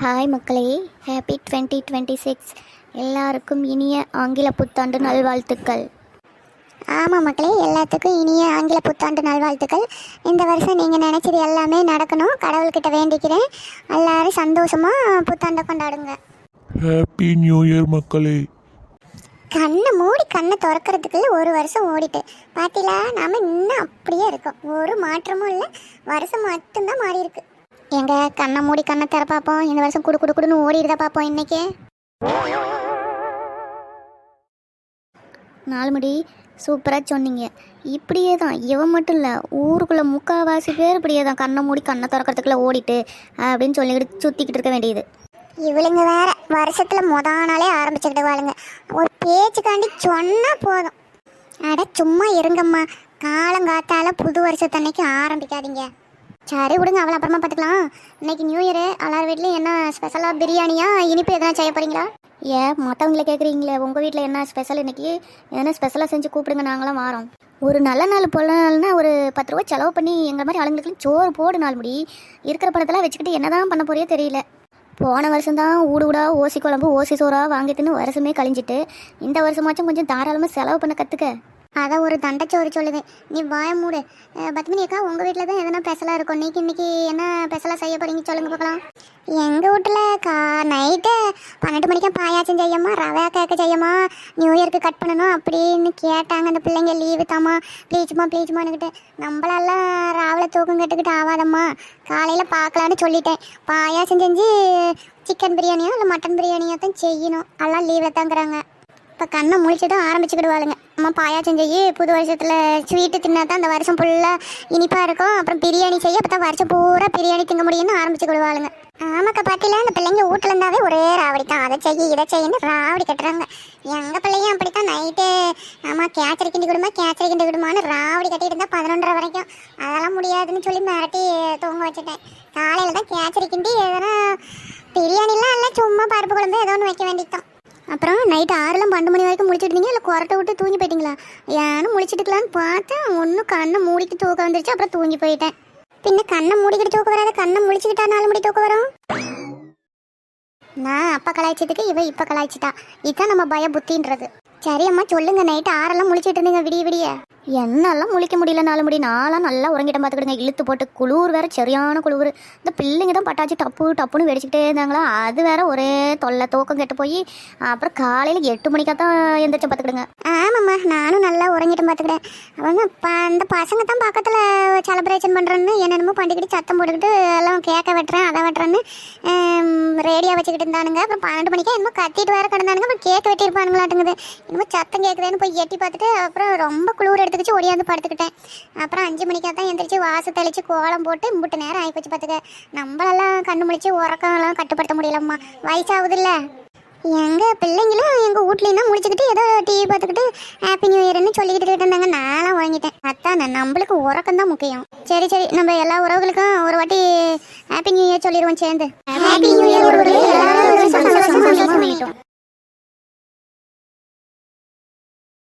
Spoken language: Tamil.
ஹாய் மக்களே, ஹாப்பி 2026. எல்லாருக்கும் இனிய ஆங்கில புத்தாண்டு நல்வாழ்த்துக்கள். ஆமாம் மக்களே, எல்லாத்துக்கும் இனிய ஆங்கில புத்தாண்டு நல்வாழ்த்துக்கள். இந்த வருஷம் நீங்கள் நினச்சது எல்லாமே நடக்கணும், கடவுள்கிட்ட வேண்டிக்கிறேன். எல்லாரும் சந்தோஷமாக புத்தாண்டை கொண்டாடுங்க. ஹாப்பி நியூ இயர் மக்களே. கண்ணை மூடி கண்ணை திறக்கிறதுக்குள்ள ஒரு வருஷம் ஓடிட்டு பார்த்தீங்களா, நாம் இன்னும் அப்படியே இருக்கோம். ஒரு மாற்றமும் இல்லை, வருஷம் மட்டும்தான் மாறி இருக்கு. எங்க கண்ணை மூடி கண்ணை திற பார்ப்போம். இந்த வருஷம் குடுன்னு ஓடிடுதா பார்ப்போம். இன்னைக்கு 4 முடி சூப்பராக சொன்னீங்க. இப்படியே தான், இவன் மட்டும் இல்லை, ஊருக்குள்ளே முக்கால்வாசி பேர் இப்படியே தான் கண்ணை மூடி கண்ணை திறக்கிறதுக்குள்ளே ஓடிட்டு அப்படின்னு சொல்லிக்கிட்டு சுற்றிக்கிட்டு இருக்க வேண்டியது. இவளுங்க வேற வருஷத்துல நாளே ஆரம்பிச்சுக்கிட்டு வாழுங்க. ஒரு பேச்சுக்காண்டி சொன்னா போதும். அட சும்மா இருங்கம்மா, காலங்காத்தால புது வருஷத்தன்னைக்கு ஆரம்பிக்காதீங்க. சரி விடுங்க, அவளை அப்புறமா பார்த்துக்கலாம். இன்னைக்கு நியூ இயரு, எல்லார் வீட்லையும் என்ன ஸ்பெஷலாக பிரியாணியா இனிப்பு எதனா செய்ய போறீங்களா? ஏன் மற்றவங்களை கேட்குறீங்களே, உங்கள் வீட்டில் என்ன ஸ்பெஷல் இன்னைக்கு? எதனா ஸ்பெஷலாக செஞ்சு கூப்பிடுங்க, நாங்களாம் வாரோம். ஒரு நல்ல நாள் போலனா ஒரு 10 ரூபா செலவு பண்ணி எங்கள் மாதிரி ஆளுங்களுக்கு சோறு போடு. 4 முடி இருக்கிற பணத்தெல்லாம் வச்சுக்கிட்டு என்ன தான் பண்ண போறியோ தெரியல. போன வருஷம்தான் ஊடா ஓசி குழம்பு ஓசி சோறா வாங்கிட்டுன்னு வருஷமே கழிஞ்சிட்டு, இந்த வருஷமாச்சும் கொஞ்சம் தாராளமாக செலவு பண்ண கற்றுக்க. அதை ஒரு தண்டைச்சோறு சொல்லுவேன், நீ வாய மூடு. பத்மினி அக்கா, உங்கள் வீட்டில் தான் எதனா ஸ்பெஷலாக இருக்கும். இன்னைக்கு என்ன ஸ்பெஷலாக செய்ய போகிறீங்க சொல்லுங்க பார்க்கலாம். எங்கள் வீட்டில் நைட்டு 12 மணிக்கா பாயாச்சும் செய்யமா, ரவை கேட்க செய்யமா, நியூ இயருக்கு கட் பண்ணணும் அப்படின்னு கேட்டாங்க அந்த பிள்ளைங்க. லீவு தாம்மா, ப்ளீச்சுமான்னுக்கிட்டு. நம்மளெல்லாம் ராவில் தூக்கம் கட்டுக்கிட்டு ஆகாதம்மா, காலையில் பார்க்கலான்னு சொல்லிட்டேன். பாயாச்சும் செஞ்சு சிக்கன் பிரியாணியோ இல்லை மட்டன் பிரியாணியோ தான் செய்யணும். எல்லாம் லீவில் தாங்கிறாங்க. இப்போ கண்ணை முழிச்சதும் ஆரம்பிச்சுக்கிடுவாளுங்க. அம்மா பாயாச்சம் செய்யி, புது வருஷத்தில் ஸ்வீட்டு தின்னா தான் அந்த வருஷம் ஃபுல்லாக இனிப்பாக இருக்கும். அப்புறம் பிரியாணி செய்ய, அப்போ தான் வருஷம் பூரா பிரியாணி திங்க முடியும்னு ஆரம்பிச்சுக்கிடுவாளுங்க. ஆமாக்கா பாட்டில அந்த பிள்ளைங்க வீட்டில் இருந்தாவே ஒரே ராவடி தான். அதை செய்ய இதை செய்யன்னு ராவடி கட்டுறாங்க. எங்கள் பிள்ளையும் அப்படித்தான். நைட்டு ஆமாம் கேச்சரி கிண்டி விடுமான்னு ராவடி கட்டிட்டு இருந்தால் 11:30 வரைக்கும். அதெல்லாம் முடியாதுன்னு சொல்லி மிரட்டி தூங்க வச்சுட்டேன். காலையில் தான் கேச்சரி கிண்டி எதனா பிரியாணிலாம் இல்லை, சும்மா பருப்பு குழம்பு ஏதோ ஒன்று வைக்க வேண்டியதான். அப்புறம் நைட்டு 6-12 மணி வரைக்கும் முடிச்சுட்டீங்க, இல்லை கொரட்டை விட்டு தூங்கி போயிட்டீங்களா? ஏன்னு முடிச்சுட்டுக்கலான்னு பார்த்தேன், ஒன்றும் கண்ணை மூடிட்டு தூக்கம் வந்துருச்சு. அப்புறம் தூங்கி போயிட்டேன். பின்ன கண்ணை மூடிக்கிட்டு தூக்கம் வராத, கண்ணை முடிச்சுக்கிட்டா 4 மணி தூக்கம் வரும். நான் அப்பா கலாய்ச்சதுக்கு இவ இப்போ கலாய்ச்சிட்டா. இதுதான் நம்ம பய புத்தின்றது. சரி அம்மா சொல்லுங்க, நைட்டு 6 முடிச்சுட்டு இருந்தீங்க விடிய. என்னெல்லாம் முழிக்க முடியல 4 முடி. நான்லாம் நல்லா உறங்கிட்ட பார்த்துக்கிடுங்க. இழுத்து போட்டு குளிர் வேற, சரியான குளிர். இந்த பிள்ளைங்க தான் பட்டாச்சு டப்புன்னு வெடிச்சுக்கிட்டே இருந்தாங்களா, அது வேற ஒரே தொல்லை. தூக்கம் கெட்டு போய் அப்புறம் காலையில் 8 மணிக்காக தான் எந்திரிச்சு பார்த்துக்கிடுங்க. ஆமாம்மா, நானும் நல்லா உறங்கிட்டு பார்த்துக்கிட்டேன். அவங்க அந்த பசங்க தான் பக்கத்தில் செலிப்ரேஷன் பண்ணுறேன்னு என்னென்னமோ பண்ணிக்கிட்டு சத்தம் போட்டுக்கிட்டு எல்லாம் கேட்க வெட்டுறேன் அதை வெட்டுறேன்னு ரேடியோ வச்சுக்கிட்டு இருந்தானுங்க. அப்புறம் 12 மணிக்கா என்னமோ கத்திட்டு வேற கிடந்தானுங்க. அப்புறம் கேட்க வெட்டியிருப்பானுங்களாட்டுங்குது. என்னமோ சத்தம் கேட்குறேன்னு போய் எட்டி பார்த்துட்டு அப்புறம் ரொம்ப குளிர் எடுத்துக்கிச்சு ஒடியாந்து படுத்துக்கிட்டேன். அப்புறம் 5 மணிக்காக தான் எந்திரிச்சு வாச தெளிச்சு கோலம் போட்டு இம்புட்டு நேரம் ஆகிப்போச்சு பார்த்துக்க. நம்மளெல்லாம் கண்ணு முடிச்சு உறக்கம்லாம் கட்டுப்படுத்த முடியலம்மா, வயசாகுது இல்லை. எங்கள் பிள்ளைங்களும் எங்கள் வீட்லேயும் முடிச்சுக்கிட்டு ஏதோ டிவி பார்த்துக்கிட்டு ஹாப்பி நியூ இயர்னு சொல்லிக்கிட்டு இருந்தாங்க. நானும் வாங்கிட்டேன். அதான் நம்மளுக்கு உறக்கம் தான் முக்கியம். சரி நம்ம எல்லா உறவுகளுக்கும் ஒரு வாட்டி ஹாப்பி நியூ இயர் சொல்லிடுவோம் சேர்ந்து. Happy new year.